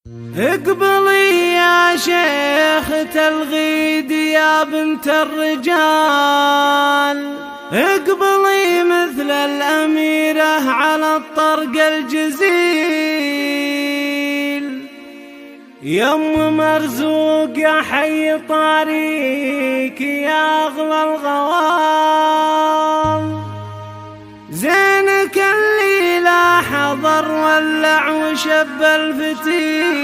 اقبلي يا شيخ الغيد يا بنت الرجال، اقبلي مثل الأميرة على الطرق الجزيل. يا أم مرزوق يا حي طريق يا أغلى الغوال، زينك اللي لا حضر ولع وشب الفتيل.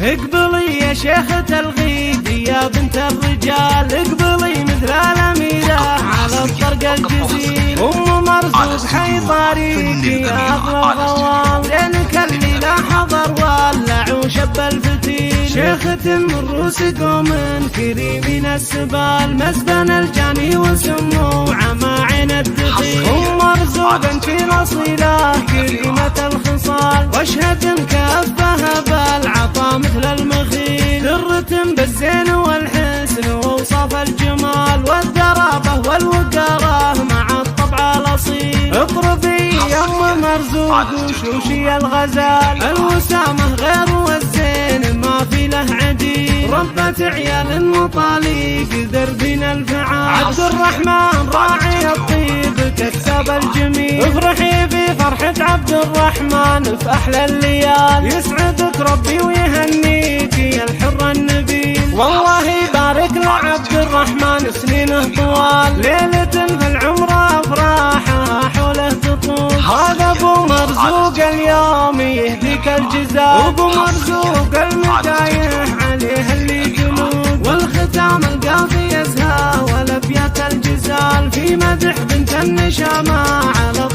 اقبلي يا شيخة الغيد يا بنت الرجال، اقبلي مثل الأميرة على الطرق الجزيل. أم مرزوق حي طريق يا أغلى الغوال، زينك اللي لا حضر ولع وشب الفتيل. شيخة من روس قوم كريمين السبال، مسبن الجاني وسمو عماعين الدخيل. أم مرزوق انت الاصيلة كريمة الخصال، واشهد ان كفها بالعطا مثل المخيل. درة بالزين والحسن ووصف الجمال، والدرابة والوقارة مع الطبع الاصيل. اضربي يا ام مرزوق وشوشي الغزال، الوسامة غير والزين ما في له عديل. ربة عيال مطاليق دربنا الفعال، عبد الرحمن راعي الطيب كسب الجميل. افرحي في فرحة عبد الرحمن في احلى الليال، يسعدك ربي ويهنيك يا الحر النبيل. والله يبارك لعبد الرحمن سنينه طوال، ليلة في العمر افراحها حوله تطول. هذا ابو مرزوق اليوم يهديك الجزاء، ابو مرزوق المدايح عليه اللي جنود. والختام القافي يزهى والابيات الجزال، في مدح بنت النشامة على